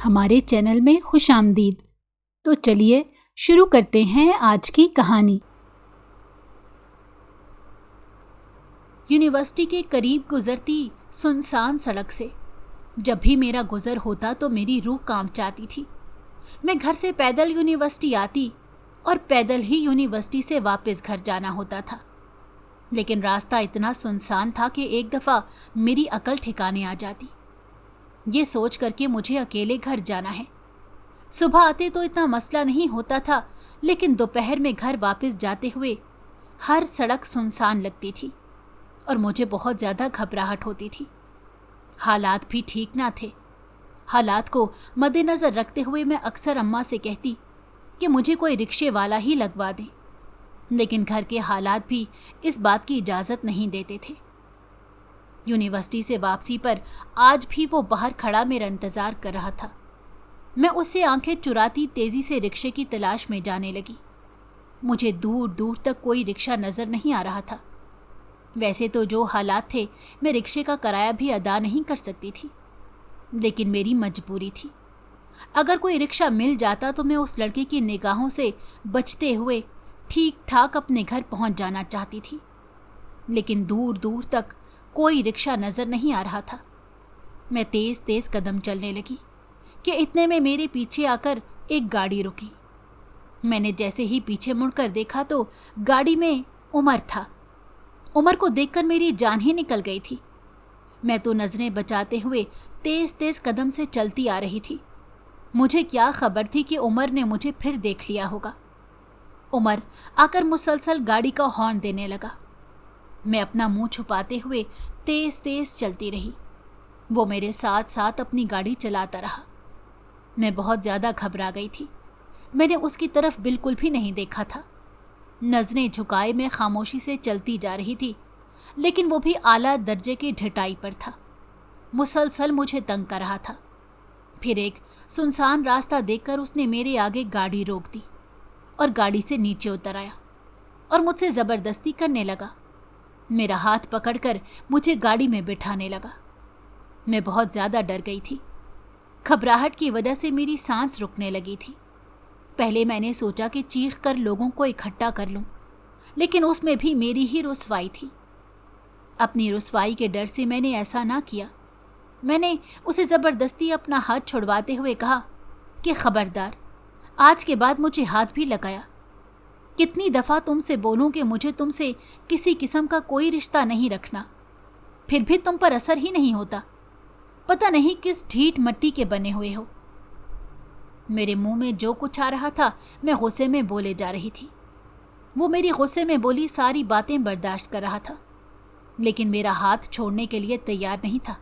ہمارے چینل میں خوش آمدید۔ تو چلیے شروع کرتے ہیں آج کی کہانی۔ یونیورسٹی کے قریب گزرتی سنسان سڑک سے جب بھی میرا گزر ہوتا تو میری روح کانپ جاتی تھی۔ میں گھر سے پیدل یونیورسٹی آتی اور پیدل ہی یونیورسٹی سے واپس گھر جانا ہوتا تھا، لیکن راستہ اتنا سنسان تھا کہ ایک دفعہ میری عقل ٹھکانے آ جاتی، یہ سوچ کر کہ مجھے اکیلے گھر جانا ہے۔ صبح آتے تو اتنا مسئلہ نہیں ہوتا تھا، لیکن دوپہر میں گھر واپس جاتے ہوئے ہر سڑک سنسان لگتی تھی اور مجھے بہت زیادہ گھبراہٹ ہوتی تھی۔ حالات بھی ٹھیک نہ تھے۔ حالات کو مد نظر رکھتے ہوئے میں اکثر اماں سے کہتی کہ مجھے کوئی رکشے والا ہی لگوا دیں، لیکن گھر کے حالات بھی اس بات کی اجازت نہیں دیتے تھے۔ یونیورسٹی سے واپسی پر آج بھی وہ باہر کھڑا میرا انتظار کر رہا تھا۔ میں اس سے آنکھیں چراتی تیزی سے رکشے کی تلاش میں جانے لگی۔ مجھے دور دور تک کوئی رکشہ نظر نہیں آ رہا تھا۔ ویسے تو جو حالات تھے میں رکشے کا کرایہ بھی ادا نہیں کر سکتی تھی، لیکن میری مجبوری تھی۔ اگر کوئی رکشہ مل جاتا تو میں اس لڑکے کی نگاہوں سے بچتے ہوئے ٹھیک ٹھاک اپنے گھر پہنچ جانا چاہتی تھی، لیکن دور دور تک کوئی رکشہ نظر نہیں آ رہا تھا۔ میں تیز تیز قدم چلنے لگی کہ اتنے میں میرے پیچھے آ کر ایک گاڑی رکی۔ میں نے جیسے ہی پیچھے مڑ کر دیکھا تو گاڑی میں عمر تھا۔ عمر کو دیکھ کر میری جان ہی نکل گئی تھی۔ میں تو نظریں بچاتے ہوئے تیز تیز قدم سے چلتی آ رہی تھی۔ مجھے کیا خبر تھی کہ عمر نے مجھے پھر دیکھ لیا ہوگا۔ عمر آ کر مسلسل گاڑی کا ہارن دینے لگا۔ میں اپنا منہ چھپاتے ہوئے تیز تیز چلتی رہی۔ وہ میرے ساتھ ساتھ اپنی گاڑی چلاتا رہا۔ میں بہت زیادہ گھبرا گئی تھی۔ میں نے اس کی طرف بالکل بھی نہیں دیکھا تھا۔ نظریں جھکائے میں خاموشی سے چلتی جا رہی تھی، لیکن وہ بھی اعلیٰ درجے کی ڈھٹائی پر تھا۔ مسلسل مجھے تنگ کر رہا تھا۔ پھر ایک سنسان راستہ دیکھ کر اس نے میرے آگے گاڑی روک دی اور گاڑی سے نیچے اتر آیا اور مجھ سے زبردستی کرنے لگا۔ میرا ہاتھ پکڑ کر مجھے گاڑی میں بٹھانے لگا۔ میں بہت زیادہ ڈر گئی تھی۔ گھبراہٹ کی وجہ سے میری سانس رکنے لگی تھی۔ پہلے میں نے سوچا کہ چیخ کر لوگوں کو اکٹھا کر لوں، لیکن اس میں بھی میری ہی رسوائی تھی۔ اپنی رسوائی کے ڈر سے میں نے ایسا نہ کیا۔ میں نے اسے زبردستی اپنا ہاتھ چھڑواتے ہوئے کہا کہ خبردار، آج کے بعد مجھے ہاتھ بھی لگایا۔ کتنی دفعہ تم سے بولوں کہ مجھے تم سے کسی قسم کا کوئی رشتہ نہیں رکھنا، پھر بھی تم پر اثر ہی نہیں ہوتا۔ پتہ نہیں کس ڈھیٹ مٹی کے بنے ہوئے ہو۔ میرے منہ میں جو کچھ آ رہا تھا میں غصے میں بولے جا رہی تھی۔ وہ میری غصے میں بولی ساری باتیں برداشت کر رہا تھا، لیکن میرا ہاتھ چھوڑنے کے لیے تیار نہیں تھا۔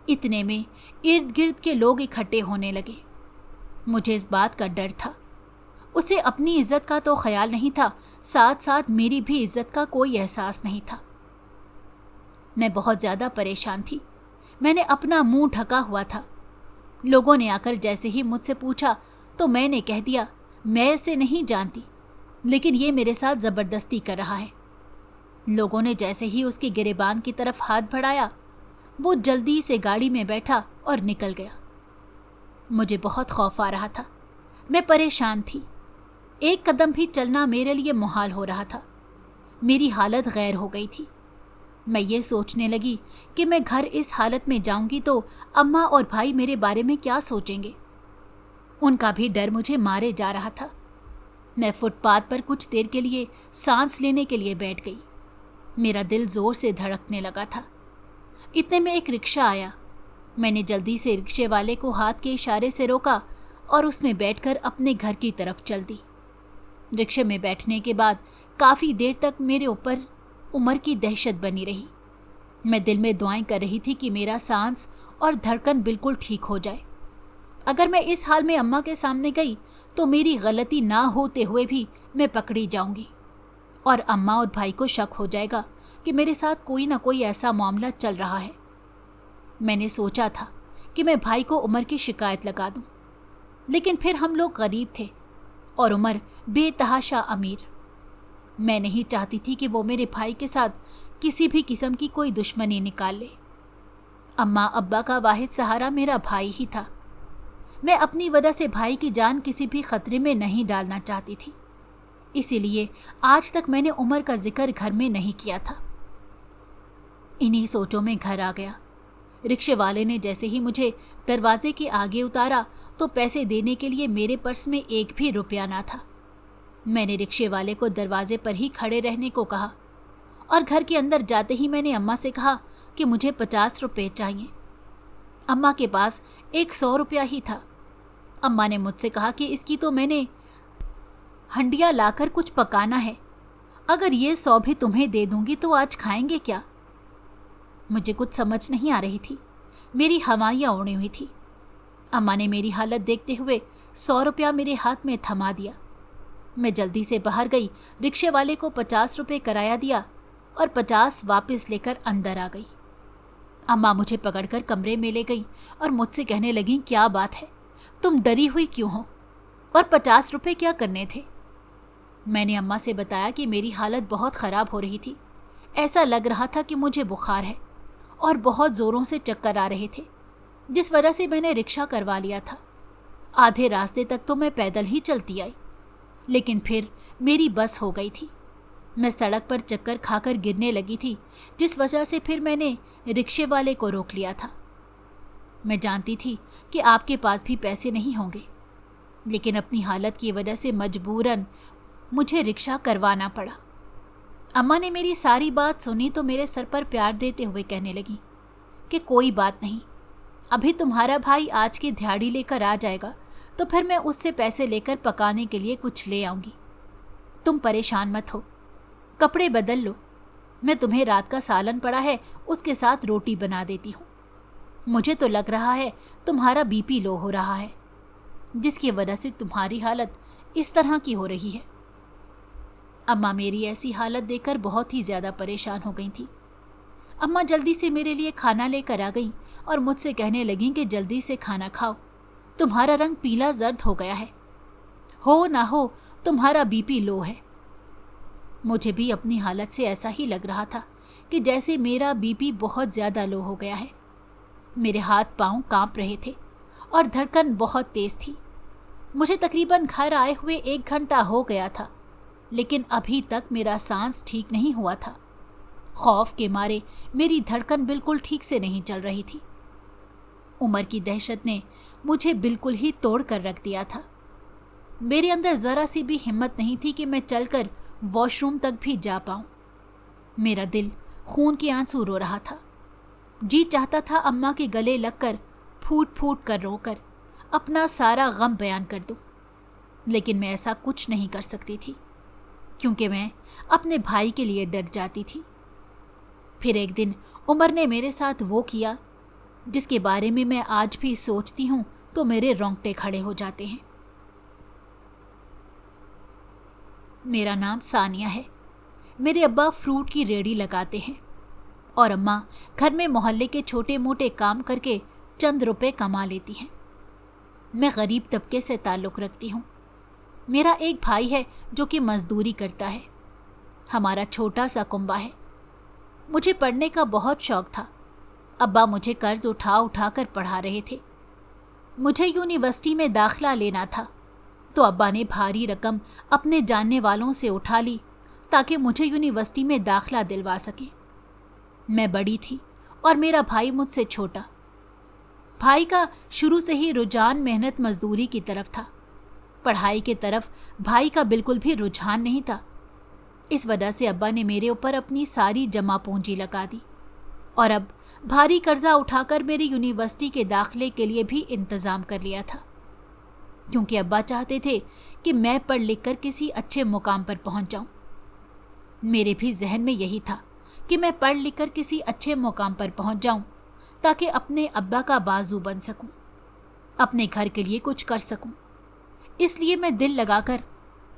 اتنے میں ارد گرد کے لوگ اکٹھے ہونے لگے۔ مجھے اس بات کا ڈر تھا۔ اسے اپنی عزت کا تو خیال نہیں تھا، ساتھ ساتھ میری بھی عزت کا کوئی احساس نہیں تھا۔ میں بہت زیادہ پریشان تھی۔ میں نے اپنا منہ ڈھکا ہوا تھا۔ لوگوں نے آ کر جیسے ہی مجھ سے پوچھا تو میں نے کہہ دیا میں اسے نہیں جانتی، لیکن یہ میرے ساتھ زبردستی کر رہا ہے۔ لوگوں نے جیسے ہی اس کے گریبان کی طرف ہاتھ بڑھایا، وہ جلدی سے گاڑی میں بیٹھا اور نکل گیا۔ مجھے بہت خوف آ رہا تھا۔ میں پریشان تھی۔ ایک قدم بھی چلنا میرے لیے محال ہو رہا تھا۔ میری حالت غیر ہو گئی تھی۔ میں یہ سوچنے لگی کہ میں گھر اس حالت میں جاؤں گی تو اماں اور بھائی میرے بارے میں کیا سوچیں گے۔ ان کا بھی ڈر مجھے مارے جا رہا تھا۔ میں فٹ پاتھ پر کچھ دیر کے لیے سانس لینے کے لیے بیٹھ گئی۔ میرا دل زور سے دھڑکنے لگا تھا۔ اتنے میں ایک رکشہ آیا۔ میں نے جلدی سے رکشے والے کو ہاتھ کے اشارے سے روکا اور اس میں بیٹھ کر اپنے گھر کی طرف چل دی۔ رکشے میں بیٹھنے کے بعد کافی دیر تک میرے اوپر عمر کی دہشت بنی رہی۔ میں دل میں دعائیں کر رہی تھی کہ میرا سانس اور دھڑکن بالکل ٹھیک ہو جائے۔ اگر میں اس حال میں اماں کے سامنے گئی تو میری غلطی نہ ہوتے ہوئے بھی میں پکڑی جاؤں گی اور اماں اور بھائی کو شک ہو جائے گا کہ میرے ساتھ کوئی نہ کوئی ایسا معاملہ چل رہا ہے۔ میں نے سوچا تھا کہ میں بھائی کو عمر کی شکایت لگا دوں، لیکن پھر ہم لوگ غریب تھے اور عمر بے تحاشا امیر۔ میں نہیں چاہتی تھی کہ وہ میرے بھائی کے ساتھ کسی بھی قسم کی کوئی دشمنی نکال لے۔ اماں ابا کا واحد سہارا میرا بھائی ہی تھا۔ मैं अपनी वजह से भाई की जान किसी भी खतरे में नहीं डालना चाहती थी, इसीलिए आज तक मैंने उमर का जिक्र घर में नहीं किया था। इन्हीं सोचों में घर आ गया। रिक्शे वाले ने जैसे ही मुझे दरवाजे के आगे उतारा तो पैसे देने के लिए मेरे पर्स में एक भी रुपया ना था। मैंने रिक्शे वाले को दरवाजे पर ही खड़े रहने को कहा और घर के अंदर जाते ही मैंने अम्मा से कहा कि मुझे 50 रुपये चाहिए। अम्मा के पास एक 100 रुपया ही था। अम्मा ने मुझसे कहा कि इसकी तो मैंने हंडिया लाकर कुछ पकाना है, अगर ये 100 भी तुम्हें दे दूंगी तो आज खाएंगे क्या? मुझे कुछ समझ नहीं आ रही थी, मेरी हवाइयाँ उड़ी हुई थी। अम्मा ने मेरी हालत देखते हुए 100 रुपया मेरे हाथ में थमा दिया। मैं जल्दी से बाहर गई, रिक्शे वाले को 50 रुपये किराया दिया और 50 वापस लेकर अंदर आ गई। अम्मा मुझे पकड़कर कमरे में ले गई और मुझसे कहने लगी, क्या बात है, तुम डरी हुई क्यों हो और 50 रुपये क्या करने थे? मैंने अम्मा से बताया कि मेरी हालत बहुत ख़राब हो रही थी। ऐसा लग रहा था कि मुझे बुखार है और बहुत ज़ोरों से चक्कर आ रहे थे, जिस वजह से मैंने रिक्शा करवा लिया था। आधे रास्ते तक तो मैं पैदल ही चलती आई, लेकिन फिर मेरी बस हो गई थी। मैं सड़क पर चक्कर खाकर गिरने लगी थी, जिस वजह से फिर मैंने रिक्शे वाले को रोक लिया था। मैं जानती थी कि आपके पास भी पैसे नहीं होंगे, लेकिन अपनी हालत की वजह से मजबूरन मुझे रिक्शा करवाना पड़ा। अम्मा ने मेरी सारी बात सुनी तो मेरे सर पर प्यार देते हुए कहने लगी कि कोई बात नहीं, अभी तुम्हारा भाई आज की दिहाड़ी लेकर आ जाएगा तो फिर मैं उससे पैसे लेकर पकाने के लिए कुछ ले आऊँगी। तुम परेशान मत हो, कपड़े बदल लो, मैं तुम्हें रात का सालन पड़ा है उसके साथ रोटी बना देती हूँ। मुझे तो लग रहा है तुम्हारा बीपी लो हो रहा है, जिसकी वजह से तुम्हारी हालत इस तरह की हो रही है। अम्मा मेरी ऐसी हालत देखकर बहुत ही ज़्यादा परेशान हो गई थी। अम्मा जल्दी से मेरे लिए खाना लेकर आ गई और मुझसे कहने लगी कि जल्दी से खाना खाओ, तुम्हारा रंग पीला जर्द हो गया है, हो ना हो तुम्हारा बीपी लो है। मुझे भी अपनी हालत से ऐसा ही लग रहा था कि जैसे मेरा बीपी बहुत ज़्यादा लो हो गया है। मेरे हाथ पांव कांप रहे थे और धड़कन बहुत तेज़ थी। मुझे तकरीबन घर आए हुए 1 घंटा हो गया था, लेकिन अभी तक मेरा सांस ठीक नहीं हुआ था। खौफ के मारे मेरी धड़कन बिल्कुल ठीक से नहीं चल रही थी। उमर की दहशत ने मुझे बिल्कुल ही तोड़ कर रख दिया था। मेरे अंदर ज़रा सी भी हिम्मत नहीं थी कि मैं चलकर वॉशरूम तक भी जा पाऊँ। मेरा दिल खून के आंसू रो रहा था। जी चाहता था अम्मा के गले लगकर फूट फूट कर रोकर अपना सारा गम बयान कर दूं, लेकिन मैं ऐसा कुछ नहीं कर सकती थी क्योंकि मैं अपने भाई के लिए डर जाती थी। फिर एक दिन उमर ने मेरे साथ वो किया जिसके बारे में मैं आज भी सोचती हूँ तो मेरे रोंगटे खड़े हो जाते हैं। मेरा नाम सानिया है। मेरे अब्बा फ्रूट की रेहड़ी लगाते हैं और अम्मा घर में मोहल्ले के छोटे मोटे काम करके चंद रुपए कमा लेती हैं। मैं गरीब तबके से ताल्लुक़ रखती हूँ। मेरा एक भाई है जो कि मजदूरी करता है। हमारा छोटा सा कुंबा है। मुझे पढ़ने का बहुत शौक़ था। अब्बा मुझे कर्ज उठा उठा कर पढ़ा रहे थे। मुझे यूनिवर्सिटी में दाखिला लेना था तो अब्बा ने भारी रकम अपने जानने वालों से उठा ली ताकि मुझे यूनिवर्सिटी में दाखिला दिलवा सके। मैं बड़ी थी और मेरा भाई मुझसे छोटा। भाई का शुरू से ही रुझान मेहनत मजदूरी की तरफ था। पढ़ाई की तरफ भाई का बिल्कुल भी रुझान नहीं था। इस वजह से अब्बा ने मेरे ऊपर अपनी सारी जमा पूंजी लगा दी और अब भारी कर्जा उठाकर मेरी यूनिवर्सिटी के दाखिले के लिए भी इंतज़ाम कर लिया था, क्योंकि अब्बा चाहते थे कि मैं पढ़ लिख कर किसी अच्छे मुकाम पर पहुंच जाऊं। मेरे भी जहन में यही था कि मैं पढ़ लिख कर किसी अच्छे मुकाम पर पहुंच जाऊं ताकि अपने अब्बा का बाजू बन सकूं, अपने घर के लिए कुछ कर सकूं। इसलिए मैं दिल लगाकर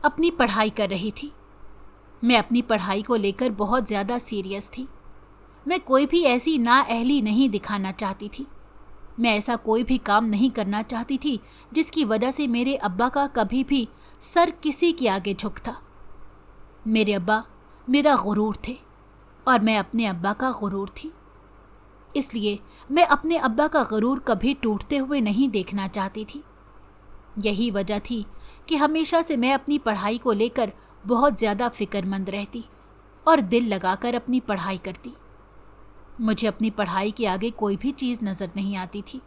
अपनी पढ़ाई कर रही थी। मैं अपनी पढ़ाई को लेकर बहुत ज़्यादा सीरियस थी। मैं कोई भी ऐसी नाअहली नहीं दिखाना चाहती थी। मैं ऐसा कोई भी काम नहीं करना चाहती थी जिसकी वजह से मेरे अब्बा का कभी भी सर किसी के आगे झुकता। मेरे अब्बा मेरा गुरूर थे और मैं अपने अब्बा का गुरूर थी। इसलिए मैं अपने अब्बा का गुरूर कभी टूटते हुए नहीं देखना चाहती थी। یہی وجہ تھی کہ ہمیشہ سے میں اپنی پڑھائی کو لے کر بہت زیادہ فکر مند رہتی اور دل لگا کر اپنی پڑھائی کرتی۔ مجھے اپنی پڑھائی کے آگے کوئی بھی چیز نظر نہیں آتی تھی۔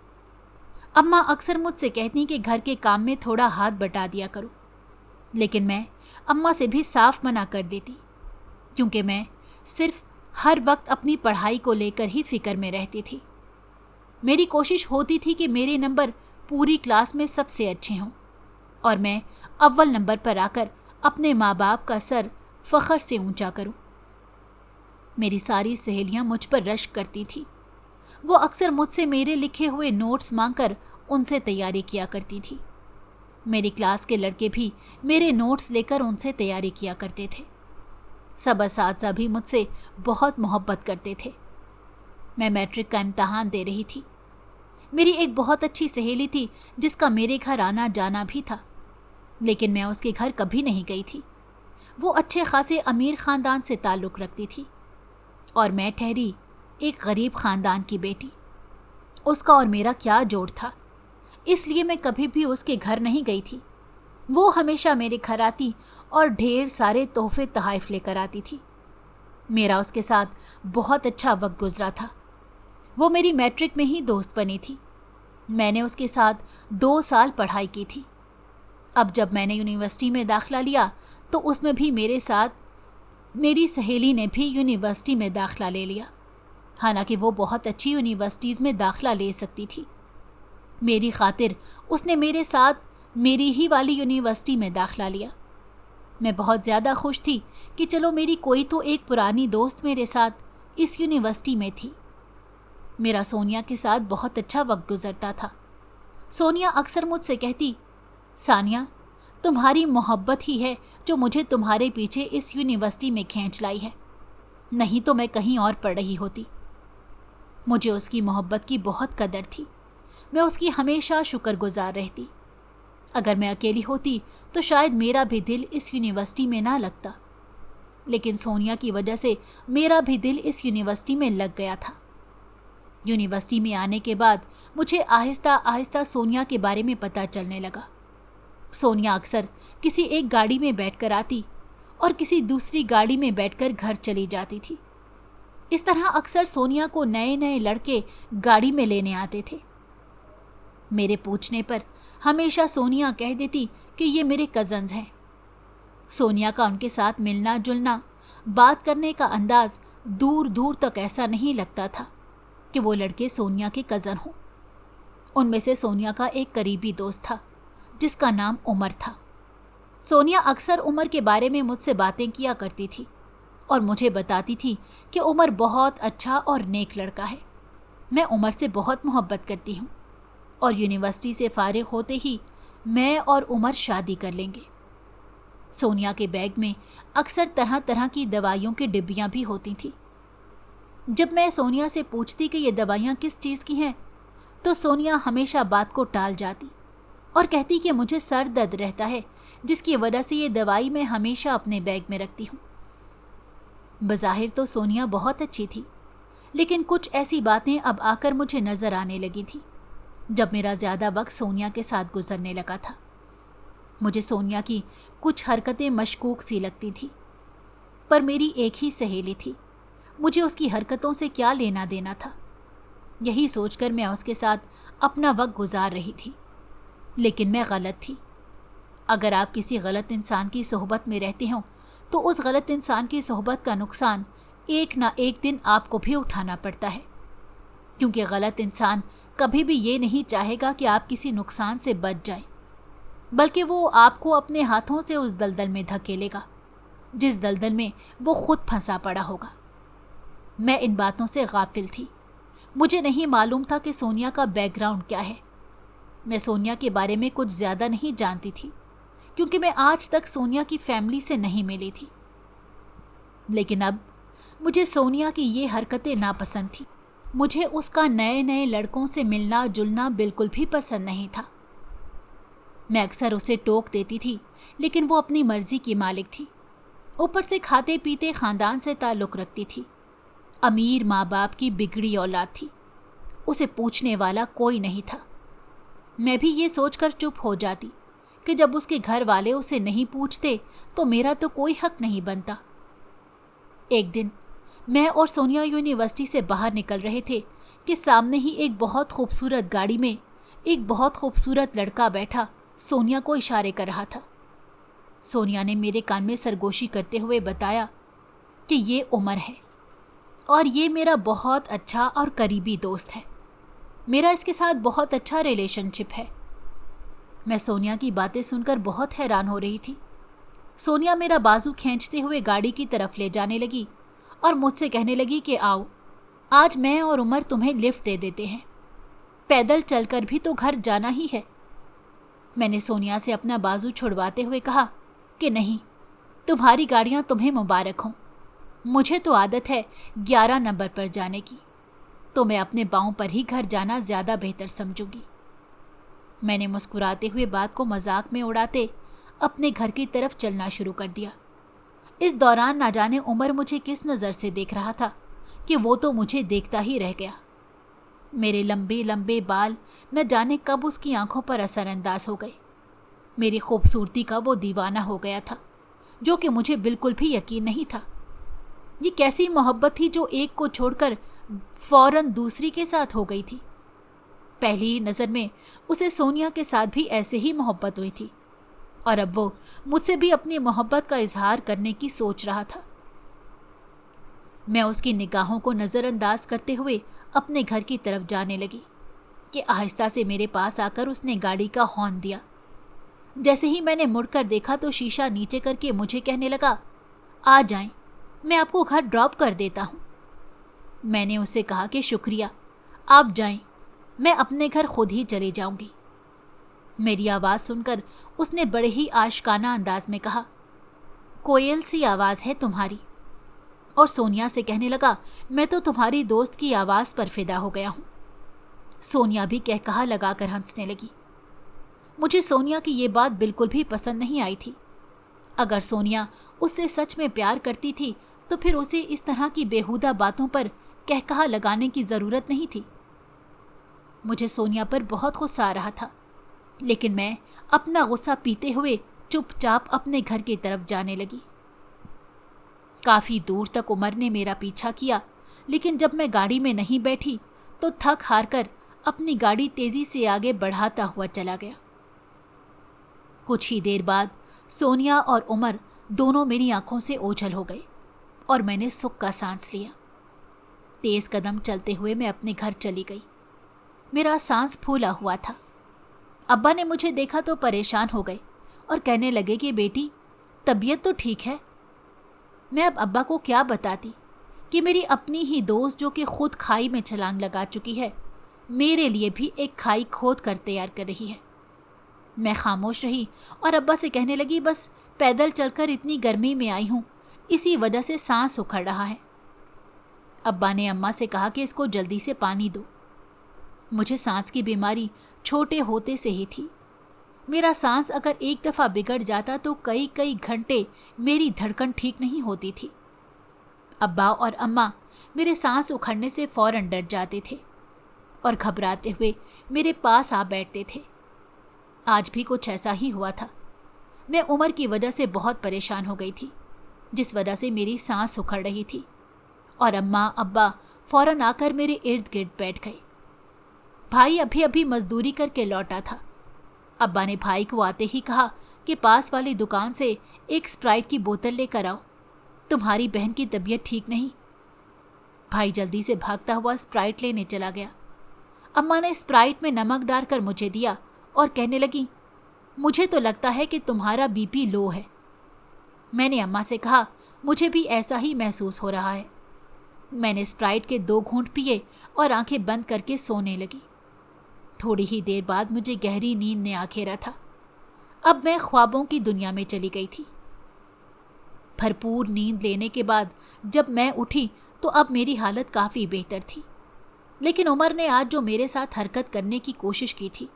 اماں اکثر مجھ سے کہتی کہ گھر کے کام میں تھوڑا ہاتھ بٹا دیا کرو، لیکن میں اماں سے بھی صاف منع کر دیتی، کیونکہ میں صرف ہر وقت اپنی پڑھائی کو لے کر ہی فکر میں رہتی تھی۔ میری کوشش ہوتی تھی کہ میرے نمبر پوری کلاس میں سب سے اچھے ہوں اور میں اول نمبر پر آ کر اپنے ماں باپ کا سر فخر سے اونچا کروں۔ میری ساری سہیلیاں مجھ پر رشک کرتی تھیں۔ وہ اکثر مجھ سے میرے لکھے ہوئے نوٹس مانگ کر ان سے تیاری کیا کرتی تھی۔ میری کلاس کے لڑکے بھی میرے نوٹس لے کر ان سے تیاری کیا کرتے تھے۔ سب اساتذہ بھی مجھ سے بہت محبت کرتے تھے۔ میں میٹرک کا امتحان دے رہی تھی۔ میری ایک بہت اچھی سہیلی تھی جس کا میرے گھر آنا جانا بھی تھا، لیکن میں اس کے گھر کبھی نہیں گئی تھی۔ وہ اچھے خاصے امیر خاندان سے تعلق رکھتی تھی اور میں ٹھہری ایک غریب خاندان کی بیٹی۔ اس کا اور میرا کیا جوڑ تھا، اس لیے میں کبھی بھی اس کے گھر نہیں گئی تھی۔ وہ ہمیشہ میرے گھر آتی اور ڈھیر سارے تحفے تحائف لے کر آتی تھی۔ میرا اس کے ساتھ بہت اچھا وقت گزرا تھا۔ وہ میری میٹرک میں ہی دوست بنی تھی۔ میں نے اس کے ساتھ 2 سال پڑھائی کی تھی۔ اب جب میں نے یونیورسٹی میں داخلہ لیا تو اس میں بھی میرے ساتھ میری سہیلی نے بھی یونیورسٹی میں داخلہ لے لیا، حالانکہ وہ بہت اچھی یونیورسٹیز میں داخلہ لے سکتی تھی۔ میری خاطر اس نے میرے ساتھ میری ہی والی یونیورسٹی میں داخلہ لیا۔ میں بہت زیادہ خوش تھی کہ چلو میری کوئی تو ایک پرانی دوست میرے ساتھ اس یونیورسٹی میں تھی۔ میرا سونیا کے ساتھ بہت اچھا وقت گزرتا تھا۔ سونیا اکثر مجھ سے کہتی، ثانیہ، تمہاری محبت ہی ہے جو مجھے تمہارے پیچھے اس یونیورسٹی میں کھینچ لائی ہے، نہیں تو میں کہیں اور پڑھ رہی ہوتی۔ مجھے اس کی محبت کی بہت قدر تھی۔ میں اس کی ہمیشہ شکر گزار رہتی۔ اگر میں اکیلی ہوتی تو شاید میرا بھی دل اس یونیورسٹی میں نہ لگتا، لیکن سونیا کی وجہ سے میرا بھی دل اس یونیورسٹی میں لگ گیا تھا۔ یونیورسٹی میں آنے کے بعد مجھے آہستہ آہستہ سونیا کے بارے میں پتہ چلنے لگا۔ سونیا اکثر کسی ایک گاڑی میں بیٹھ کر آتی اور کسی دوسری گاڑی میں بیٹھ کر گھر چلی جاتی تھی۔ اس طرح اکثر سونیا کو نئے نئے لڑکے گاڑی میں لینے آتے تھے۔ میرے پوچھنے پر ہمیشہ سونیا کہہ دیتی کہ یہ میرے کزنز ہیں۔ سونیا کا ان کے ساتھ ملنا جلنا، بات کرنے کا انداز دور دور تک ایسا نہیں لگتا تھا کہ وہ لڑکے سونیا کے کزن ہوں۔ ان میں سے سونیا کا ایک قریبی دوست تھا جس کا نام عمر تھا۔ سونیا اکثر عمر کے بارے میں مجھ سے باتیں کیا کرتی تھی اور مجھے بتاتی تھی کہ عمر بہت اچھا اور نیک لڑکا ہے۔ میں عمر سے بہت محبت کرتی ہوں اور یونیورسٹی سے فارغ ہوتے ہی میں اور عمر شادی کر لیں گے۔ سونیا کے بیگ میں اکثر طرح طرح کی دوائیوں کی ڈبیاں بھی ہوتی تھیں۔ جب میں سونیا سے پوچھتی کہ یہ دوائیاں کس چیز کی ہیں تو سونیا ہمیشہ بات کو ٹال جاتی اور کہتی کہ مجھے سر درد رہتا ہے، جس کی وجہ سے یہ دوائی میں ہمیشہ اپنے بیگ میں رکھتی ہوں۔ بظاہر تو سونیا بہت اچھی تھی، لیکن کچھ ایسی باتیں اب آ کر مجھے نظر آنے لگی تھی جب میرا زیادہ وقت سونیا کے ساتھ گزرنے لگا تھا۔ مجھے سونیا کی کچھ حرکتیں مشکوک سی لگتی تھی، پر میری ایک ہی سہیلی تھی، مجھے اس کی حرکتوں سے کیا لینا دینا تھا؟ یہی سوچ کر میں اس کے ساتھ اپنا وقت گزار رہی تھی، لیکن میں غلط تھی۔ اگر آپ کسی غلط انسان کی صحبت میں رہتے ہوں تو اس غلط انسان کی صحبت کا نقصان ایک نہ ایک دن آپ کو بھی اٹھانا پڑتا ہے، کیونکہ غلط انسان کبھی بھی یہ نہیں چاہے گا کہ آپ کسی نقصان سے بچ جائیں، بلکہ وہ آپ کو اپنے ہاتھوں سے اس دلدل میں دھکیلے گا جس دلدل میں وہ خود پھنسا پڑا ہوگا۔ میں ان باتوں سے غافل تھی۔ مجھے نہیں معلوم تھا کہ سونیا کا بیک گراؤنڈ کیا ہے۔ میں سونیا کے بارے میں کچھ زیادہ نہیں جانتی تھی، کیونکہ میں آج تک سونیا کی فیملی سے نہیں ملی تھی، لیکن اب مجھے سونیا کی یہ حرکتیں ناپسند تھیں۔ مجھے اس کا نئے نئے لڑکوں سے ملنا جلنا بالکل بھی پسند نہیں تھا۔ میں اکثر اسے ٹوک دیتی تھی، لیکن وہ اپنی مرضی کی مالک تھی۔ اوپر سے کھاتے پیتے خاندان سے تعلق رکھتی تھی۔ امیر ماں باپ کی بگڑی اولاد تھی۔ اسے پوچھنے والا کوئی نہیں تھا۔ मैं भी ये सोचकर चुप हो जाती कि जब उसके घर वाले उसे नहीं पूछते तो मेरा तो कोई हक नहीं बनता। एक दिन मैं और सोनिया यूनिवर्सिटी से बाहर निकल रहे थे कि सामने ही एक बहुत खूबसूरत गाड़ी में एक बहुत खूबसूरत लड़का बैठा सोनिया को इशारे कर रहा था। सोनिया ने मेरे कान में सरगोशी करते हुए बताया कि ये उमर है और ये मेरा बहुत अच्छा और करीबी दोस्त है। मेरा इसके साथ बहुत अच्छा रिलेशनशिप है। मैं सोनिया की बातें सुनकर बहुत हैरान हो रही थी। सोनिया मेरा बाजू खींचते हुए गाड़ी की तरफ ले जाने लगी और मुझसे कहने लगी कि आओ, आज मैं और उमर तुम्हें लिफ्ट दे देते हैं। पैदल चलकर भी तो घर जाना ही है। मैंने सोनिया से अपना बाजू छुड़वाते हुए कहा कि नहीं, तुम्हारी गाड़ियाँ तुम्हें मुबारक हों। मुझे तो आदत है 11 नंबर पर जाने की, तो मैं अपने पाँव पर ही घर जाना ज़्यादा बेहतर समझूंगी। मैंने मुस्कुराते हुए बात को मजाक में उड़ाते अपने घर की तरफ चलना शुरू कर दिया। इस दौरान ना जाने उमर मुझे किस नज़र से देख रहा था कि वो तो मुझे देखता ही रह गया। मेरे लंबे लंबे बाल न जाने कब उसकी आंखों पर असरअंदाज हो गए। मेरी खूबसूरती का वो दीवाना हो गया था, जो कि मुझे बिल्कुल भी यकीन नहीं था। ये कैसी मोहब्बत थी जो एक को छोड़कर फौरन दूसरी के साथ हो गई थी। पहली ही नज़र में उसे सोनिया के साथ भी ऐसे ही मोहब्बत हुई थी और अब वो मुझसे भी अपनी मोहब्बत का इजहार करने की सोच रहा था। मैं उसकी निगाहों को नज़रअंदाज करते हुए अपने घर की तरफ जाने लगी कि आहिस्ता से मेरे पास आकर उसने गाड़ी का हॉर्न दिया। जैसे ही मैंने मुड़कर देखा तो शीशा नीचे करके मुझे कहने लगा, आ जाएं, मैं आपको घर ड्रॉप कर देता हूँ। मैंने उसे कहा कि शुक्रिया, आप जाएं, मैं अपने घर खुद ही चली जाऊंगी। मेरी आवाज़ सुनकर उसने बड़े ही आशिकाना अंदाज में कहा, कोयल सी आवाज़ है तुम्हारी। और सोनिया से कहने लगा, मैं तो तुम्हारी दोस्त की आवाज़ पर फिदा हो गया हूँ। सोनिया भी कहकहा लगाकर हंसने लगी। मुझे सोनिया की ये बात बिल्कुल भी पसंद नहीं आई थी। अगर सोनिया उससे सच में प्यार करती थी तो फिर उसे इस तरह की बेहुदा बातों पर कहकहा लगाने की ज़रूरत नहीं थी। मुझे सोनिया पर बहुत गुस्सा आ रहा था, लेकिन मैं अपना गुस्सा पीते हुए चुपचाप अपने घर की तरफ जाने लगी। काफ़ी दूर तक उमर ने मेरा पीछा किया, लेकिन जब मैं गाड़ी में नहीं बैठी तो थक हार कर अपनी गाड़ी तेज़ी से आगे बढ़ाता हुआ चला गया। कुछ ही देर बाद सोनिया और उमर दोनों मेरी आंखों से ओझल हो गए और मैंने सुख का सांस लिया। तेज़ कदम चलते हुए मैं अपने घर चली गई। मेरा सांस फूला हुआ था। अब्बा ने मुझे देखा तो परेशान हो गए और कहने लगे कि बेटी, तबीयत तो ठीक है। मैं अब अब्बा को क्या बताती कि मेरी अपनी ही दोस्त जो कि खुद खाई में छलांग लगा चुकी है, मेरे लिए भी एक खाई खोद कर तैयार कर रही है। मैं खामोश रही और अब्बा से कहने लगी, बस पैदल चलकर इतनी गर्मी में आई हूँ, इसी वजह से सांस उखड़ रहा है। अब्बा ने अम्मा से कहा कि इसको जल्दी से पानी दो। मुझे सांस की बीमारी छोटे होते से ही थी। मेरा सांस अगर एक दफ़ा बिगड़ जाता तो कई कई घंटे मेरी धड़कन ठीक नहीं होती थी। अब्बा और अम्मा मेरे सांस उखड़ने से फ़ौरन डर जाते थे और घबराते हुए मेरे पास आ बैठते थे। आज भी कुछ ऐसा ही हुआ था। मैं उमर की वजह से बहुत परेशान हो गई थी, जिस वजह से मेरी सांस उखड़ रही थी, और अम्मा अब्बा फ़ौरन आकर मेरे इर्द गिर्द बैठ गए। भाई अभी अभी मजदूरी करके लौटा था। अब्बा ने भाई को आते ही कहा कि पास वाली दुकान से एक स्प्राइट की बोतल लेकर आओ, तुम्हारी बहन की तबीयत ठीक नहीं। भाई जल्दी से भागता हुआ स्प्राइट लेने चला गया। अम्मा ने स्प्राइट में नमक डालकर मुझे दिया और कहने लगी, मुझे तो लगता है कि तुम्हारा बीपी लो है। मैंने अम्मा से कहा, मुझे भी ऐसा ही महसूस हो रहा है। मैंने स्प्राइट के 2 घूंट पिए और आंखें बंद करके सोने लगी। थोड़ी ही देर बाद मुझे गहरी नींद ने आ घेरा था। अब मैं ख्वाबों की दुनिया में चली गई थी। भरपूर नींद लेने के बाद जब मैं उठी तो अब मेरी हालत काफ़ी बेहतर थी, लेकिन उमर ने आज जो मेरे साथ हरकत करने की कोशिश की थी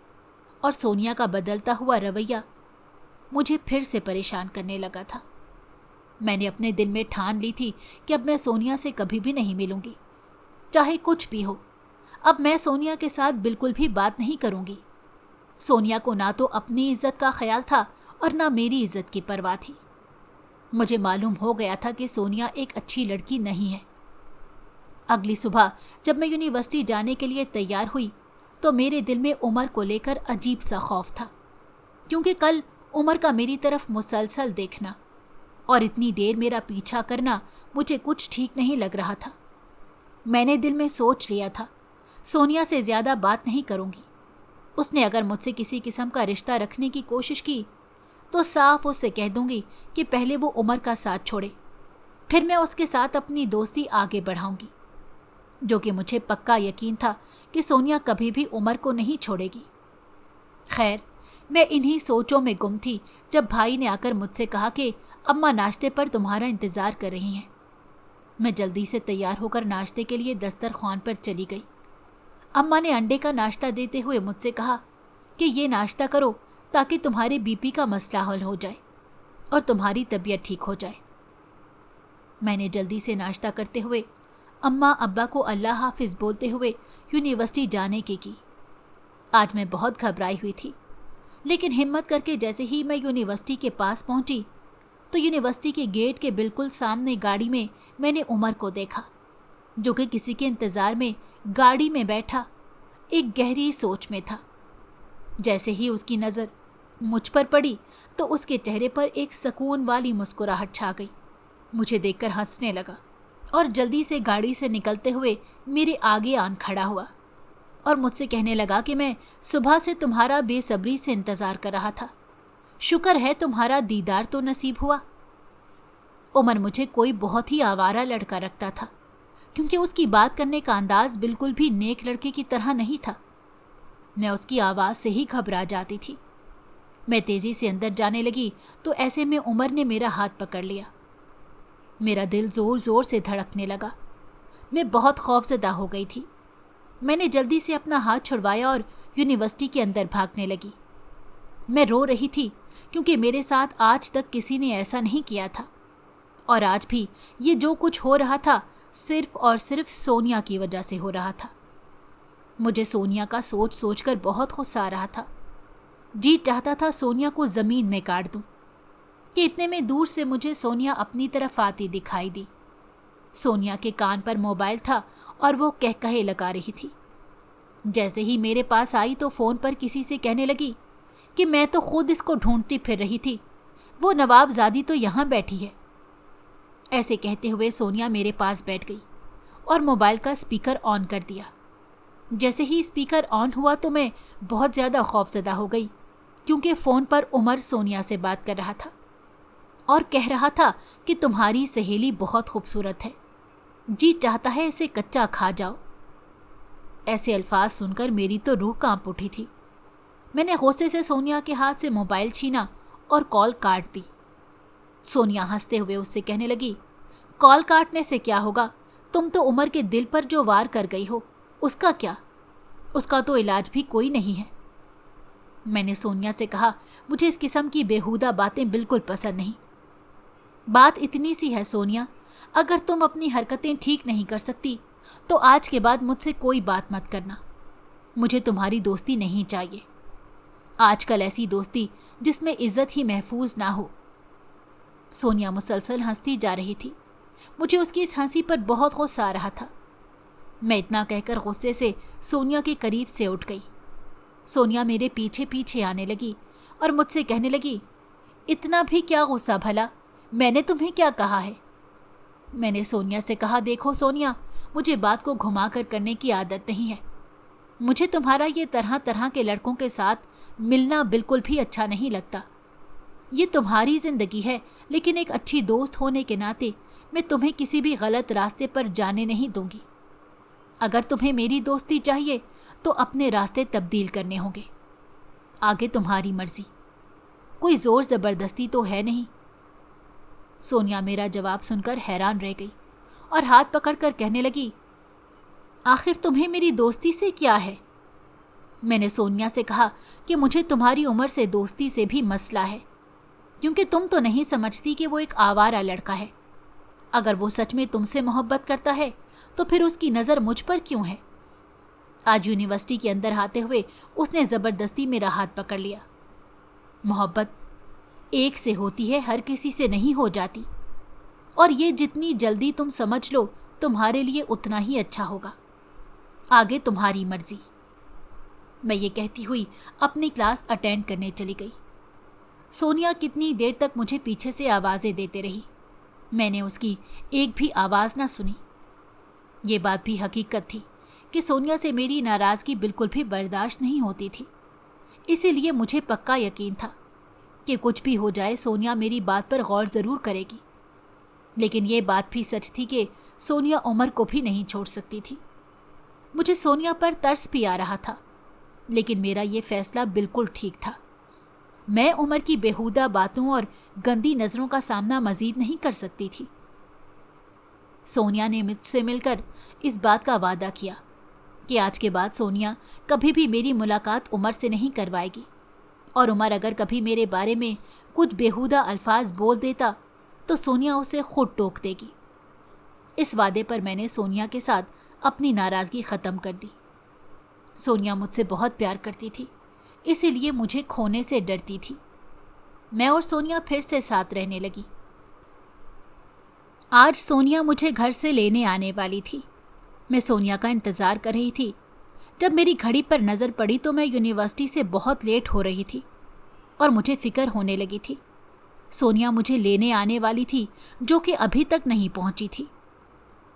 और सोनिया का बदलता हुआ रवैया मुझे फिर से परेशान करने लगा था। मैंने अपने दिल में ठान ली थी कि अब मैं सोनिया से कभी भी नहीं मिलूंगी, चाहे कुछ भी हो। अब मैं सोनिया के साथ बिल्कुल भी बात नहीं करूंगी। सोनिया को ना तो अपनी इज्जत का ख्याल था और ना मेरी इज्जत की परवाह थी। मुझे मालूम हो गया था कि सोनिया एक अच्छी लड़की नहीं है। अगली सुबह जब मैं यूनिवर्सिटी जाने के लिए तैयार हुई तो मेरे दिल में उमर को लेकर अजीब सा खौफ था, क्योंकि कल उमर का मेरी तरफ मुसलसल देखना और इतनी देर मेरा पीछा करना मुझे कुछ ठीक नहीं लग रहा था। मैंने दिल में सोच लिया था, सोनिया से ज़्यादा बात नहीं करूँगी। उसने अगर मुझसे किसी किस्म का रिश्ता रखने की कोशिश की तो साफ उससे कह दूंगी कि पहले वो उमर का साथ छोड़े, फिर मैं उसके साथ अपनी दोस्ती आगे बढ़ाऊंगी, जो कि मुझे पक्का यकीन था कि सोनिया कभी भी उमर को नहीं छोड़ेगी। खैर, मैं इन्हीं सोचों में गुम थी जब भाई ने आकर मुझसे कहा कि अम्मा नाश्ते पर तुम्हारा इंतज़ार कर रही हैं। मैं जल्दी से तैयार होकर नाश्ते के लिए दस्तरख्वान पर चली गई। अम्मा ने अंडे का नाश्ता देते हुए मुझसे कहा कि ये नाश्ता करो ताकि तुम्हारे बीपी का मसला हल हो जाए और तुम्हारी तबीयत ठीक हो जाए। मैंने जल्दी से नाश्ता करते हुए अम्मा अब्बा को अल्लाह हाफिज़ बोलते हुए यूनिवर्सिटी जाने की। आज मैं बहुत घबराई हुई थी, लेकिन हिम्मत करके जैसे ही मैं यूनिवर्सिटी के पास पहुंची तो यूनिवर्सिटी के गेट के बिल्कुल सामने गाड़ी में मैंने उमर को देखा, जो कि किसी के इंतज़ार में गाड़ी में बैठा एक गहरी सोच में था। जैसे ही उसकी नज़र मुझ पर पड़ी तो उसके चेहरे पर एक सुकून वाली मुस्कुराहट छा गई। मुझे देखकर हंसने लगा और जल्दी से गाड़ी से निकलते हुए मेरे आगे आन खड़ा हुआ और मुझसे कहने लगा कि मैं सुबह से तुम्हारा बेसब्री से इंतज़ार कर रहा था, शुक्र है तुम्हारा दीदार तो नसीब हुआ। उमर मुझे कोई बहुत ही आवारा लड़का रखता था, क्योंकि उसकी बात करने का अंदाज बिल्कुल भी नेक लड़के की तरह नहीं था। मैं उसकी आवाज़ से ही घबरा जाती थी। मैं तेज़ी से अंदर जाने लगी तो ऐसे में उमर ने मेरा हाथ पकड़ लिया। मेरा दिल ज़ोर ज़ोर से धड़कने लगा। मैं बहुत खौफज़दा हो गई थी। मैंने जल्दी से अपना हाथ छुड़वाया और यूनिवर्सिटी के अंदर भागने लगी। मैं रो रही थी, क्योंकि मेरे साथ आज तक किसी ने ऐसा नहीं किया था, और आज भी ये जो कुछ हो रहा था सिर्फ और सिर्फ सोनिया की वजह से हो रहा था। मुझे सोनिया का सोच सोचकर बहुत गुस्सा आ रहा था। जी चाहता था सोनिया को ज़मीन में काट दूं, कि इतने में दूर से मुझे सोनिया अपनी तरफ आती दिखाई दी। सोनिया के कान पर मोबाइल था और वो कहकहे लगा रही थी। जैसे ही मेरे पास आई तो फ़ोन पर किसी से कहने लगी कि मैं तो खुद इसको ढूंढती फिर रही थी, वो नवाबजादी तो यहाँ बैठी है। ऐसे कहते हुए सोनिया मेरे पास बैठ गई और मोबाइल का स्पीकर ऑन कर दिया। जैसे ही स्पीकर ऑन हुआ तो मैं बहुत ज़्यादा खौफज़दा हो गई, क्योंकि फ़ोन पर उमर सोनिया से बात कर रहा था और कह रहा था कि तुम्हारी सहेली बहुत खूबसूरत है, जी चाहता है इसे कच्चा खा जाओ। ऐसे अल्फाज सुनकर मेरी तो रूह कांप उठी थी। मैंने गुस्से से सोनिया के हाथ से मोबाइल छीना और कॉल काट दी। सोनिया हंसते हुए उससे कहने लगी, कॉल काटने से क्या होगा, तुम तो उमर के दिल पर जो वार कर गई हो उसका क्या, उसका तो इलाज भी कोई नहीं है। मैंने सोनिया से कहा, मुझे इस किस्म की बेहुदा बातें बिल्कुल पसंद नहीं। बात इतनी सी है सोनिया, अगर तुम अपनी हरकतें ठीक नहीं कर सकती तो आज के बाद मुझसे कोई बात मत करना। मुझे तुम्हारी दोस्ती नहीं चाहिए, आजकल ऐसी दोस्ती जिसमें इज्जत ही महफूज ना हो। सोनिया मुसलसल हंसती जा रही थी। मुझे उसकी इस हंसी पर बहुत गुस्सा आ रहा था। मैं इतना कहकर गुस्से से सोनिया के करीब से उठ गई। सोनिया मेरे पीछे पीछे आने लगी और मुझसे कहने लगी, इतना भी क्या गुस्सा भला, मैंने तुम्हें क्या कहा है। मैंने सोनिया से कहा, देखो सोनिया, मुझे बात को घुमाकर करने की आदत नहीं है। मुझे तुम्हारा ये तरह तरह के लड़कों के साथ मिलना बिल्कुल भी अच्छा नहीं लगता। ये तुम्हारी ज़िंदगी है, लेकिन एक अच्छी दोस्त होने के नाते मैं तुम्हें किसी भी गलत रास्ते पर जाने नहीं दूंगी। अगर तुम्हें मेरी दोस्ती चाहिए तो अपने रास्ते तब्दील करने होंगे, आगे तुम्हारी मर्जी, कोई ज़ोर ज़बरदस्ती तो है नहीं। सोनिया मेरा जवाब सुनकर हैरान रह गई और हाथ पकड़कर कहने लगी, आखिर तुम्हें मेरी दोस्ती से क्या है। मैंने सोनिया से कहा कि मुझे तुम्हारी उम्र से दोस्ती से भी मसला है, क्योंकि तुम तो नहीं समझती कि वो एक आवारा लड़का है। अगर वो सच में तुमसे मोहब्बत करता है तो फिर उसकी नज़र मुझ पर क्यों है। आज यूनिवर्सिटी के अंदर आते हुए उसने ज़बरदस्ती मेरा हाथ पकड़ लिया। मोहब्बत एक से होती है, हर किसी से नहीं हो जाती, और ये जितनी जल्दी तुम समझ लो तुम्हारे लिए उतना ही अच्छा होगा। आगे तुम्हारी मर्जी। मैं ये कहती हुई अपनी क्लास अटेंड करने चली गई। सोनिया कितनी देर तक मुझे पीछे से आवाज़ें देते रही। मैंने उसकी एक भी आवाज़ ना सुनी। ये बात भी हकीकत थी कि सोनिया से मेरी नाराज़गी बिल्कुल भी बर्दाश्त नहीं होती थी। इसीलिए मुझे पक्का यकीन था कि कुछ भी हो जाए सोनिया मेरी बात पर गौर ज़रूर करेगी। लेकिन ये बात भी सच थी कि सोनिया उमर को भी नहीं छोड़ सकती थी। मुझे सोनिया पर तरस भी आ रहा था, लेकिन मेरा ये फैसला बिल्कुल ठीक था। मैं उमर की बेहुदा बातों और गंदी नज़रों का सामना मजीद नहीं कर सकती थी। सोनिया ने मुझसे मिलकर इस बात का वादा किया कि आज के बाद सोनिया कभी भी मेरी मुलाकात उमर से नहीं करवाएगी, और उमर अगर कभी मेरे बारे में कुछ बेहुदा अल्फाज बोल देता तो सोनिया उसे खुद टोक देगी। इस वादे पर मैंने सोनिया के साथ अपनी नाराज़गी ख़त्म कर दी। सोनिया मुझसे बहुत प्यार करती थी, इसीलिए मुझे खोने से डरती थी। मैं और सोनिया फिर से साथ रहने लगी। आज सोनिया मुझे घर से लेने आने वाली थी। मैं सोनिया का इंतज़ार कर रही थी। जब मेरी घड़ी पर नज़र पड़ी तो मैं यूनिवर्सिटी से बहुत लेट हो रही थी और मुझे फ़िक्र होने लगी थी। सोनिया मुझे लेने आने वाली थी, जो कि अभी तक नहीं पहुंची थी।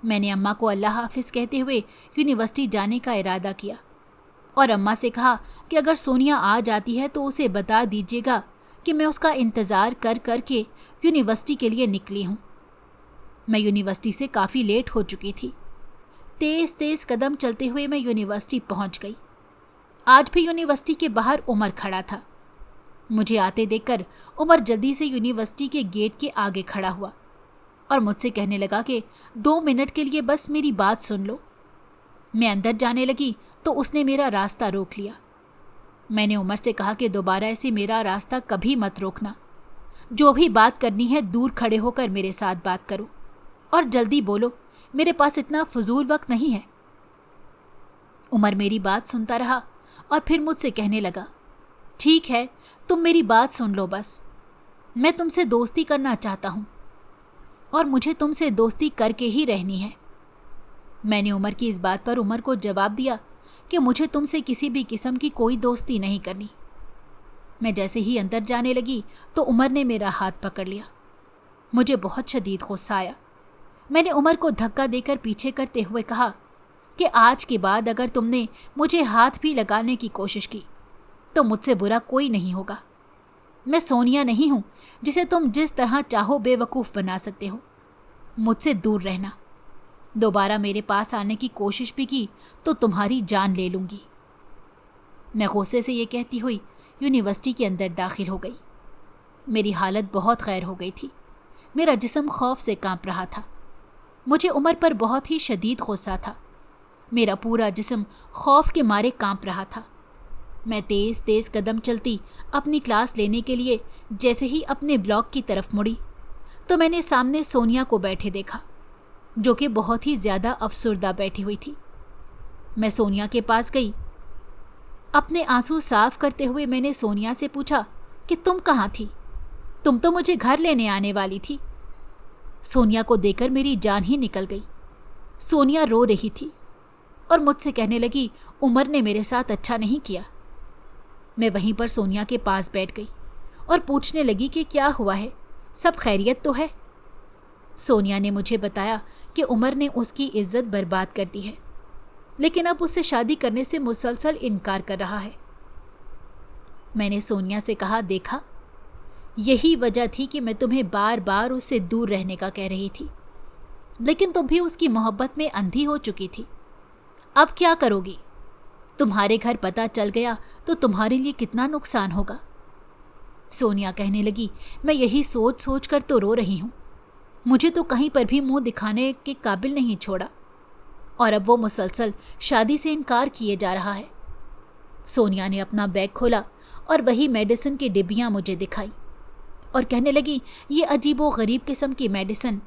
मैंने अम्मा को अल्लाह हाफिज़ कहते हुए यूनिवर्सिटी जाने का इरादा किया और अम्मा से कहा कि अगर सोनिया आ जाती है तो उसे बता दीजिएगा कि मैं उसका इंतज़ार कर कर के यूनिवर्सिटी के लिए निकली हूँ। मैं यूनिवर्सिटी से काफ़ी लेट हो चुकी थी। तेज़ तेज़ कदम चलते हुए मैं यूनिवर्सिटी पहुँच गई। आज भी यूनिवर्सिटी के बाहर उमर खड़ा था। मुझे आते देखकर उमर जल्दी से यूनिवर्सिटी के गेट के आगे खड़ा हुआ और मुझसे कहने लगा कि 2 मिनट के लिए बस मेरी बात सुन लो। मैं अंदर जाने लगी तो उसने मेरा रास्ता रोक लिया। मैंने उमर से कहा कि दोबारा ऐसे मेरा रास्ता कभी मत रोकना। जो भी बात करनी है दूर खड़े होकर मेरे साथ बात करो और जल्दी बोलो, मेरे पास इतना फजूल वक्त नहीं है। उमर मेरी बात सुनता रहा और फिर मुझसे कहने लगा, ठीक है, तुम मेरी बात सुन लो बस। मैं तुमसे दोस्ती करना चाहता हूँ और मुझे तुमसे दोस्ती करके ही रहनी है। मैंने उमर की इस बात पर उमर को जवाब दिया कि मुझे तुमसे किसी भी किस्म की कोई दोस्ती नहीं करनी। मैं जैसे ही अंदर जाने लगी तो उमर ने मेरा हाथ पकड़ लिया। मुझे बहुत शदीद गुस्सा आया। मैंने उमर को धक्का देकर पीछे करते हुए कहा कि आज के बाद अगर तुमने मुझे हाथ भी लगाने की कोशिश की तो मुझसे बुरा कोई नहीं होगा। मैं सोनिया नहीं हूँ जिसे तुम जिस तरह चाहो बेवकूफ़ बना सकते हो। मुझसे दूर रहना। दोबारा मेरे पास आने की कोशिश भी की तो तुम्हारी जान ले लूँगी। मैं गुस्से से ये कहती हुई यूनिवर्सिटी के अंदर दाखिल हो गई। मेरी हालत बहुत खैर हो गई थी। मेरा जिस्म खौफ से कांप रहा था। मुझे उमर पर बहुत ही शदीद गुस्सा था। मेरा पूरा जिस्म खौफ के मारे कांप रहा था। मैं तेज़ तेज़ कदम चलती अपनी क्लास लेने के लिए जैसे ही अपने ब्लॉक की तरफ मुड़ी तो मैंने सामने सोनिया को बैठे देखा, जो कि बहुत ही ज़्यादा अफसुर्दा बैठी हुई थी। मैं सोनिया के पास गई। अपने आंसू साफ करते हुए मैंने सोनिया से पूछा कि तुम कहाँ थी? तुम तो मुझे घर लेने आने वाली थी। सोनिया को देखकर मेरी जान ही निकल गई। सोनिया रो रही थी और मुझसे कहने लगी, उमर ने मेरे साथ अच्छा नहीं किया। मैं वहीं पर सोनिया के पास बैठ गई और पूछने लगी कि क्या हुआ है, सब खैरियत तो है? सोनिया ने मुझे बताया कि उमर ने उसकी इज्जत बर्बाद कर दी है, लेकिन अब उससे शादी करने से मुसलसल इनकार कर रहा है। मैंने सोनिया से कहा, देखा, यही वजह थी कि मैं तुम्हें बार बार उससे दूर रहने का कह रही थी, लेकिन तुम भी उसकी मोहब्बत में अंधी हो चुकी थी। अब क्या करोगी? तुम्हारे घर पता चल गया तो तुम्हारे लिए कितना नुकसान होगा। सोनिया कहने लगी, मैं यही सोच सोच कर तो रो रही हूँ। मुझे तो कहीं पर भी मुंह दिखाने के काबिल नहीं छोड़ा और अब वो मुसलसल शादी से इनकार किए जा रहा है। सोनिया ने अपना बैग खोला और वही मेडिसिन की डिब्बियाँ मुझे दिखाई और कहने लगी, ये अजीबो गरीब किस्म की मेडिसिन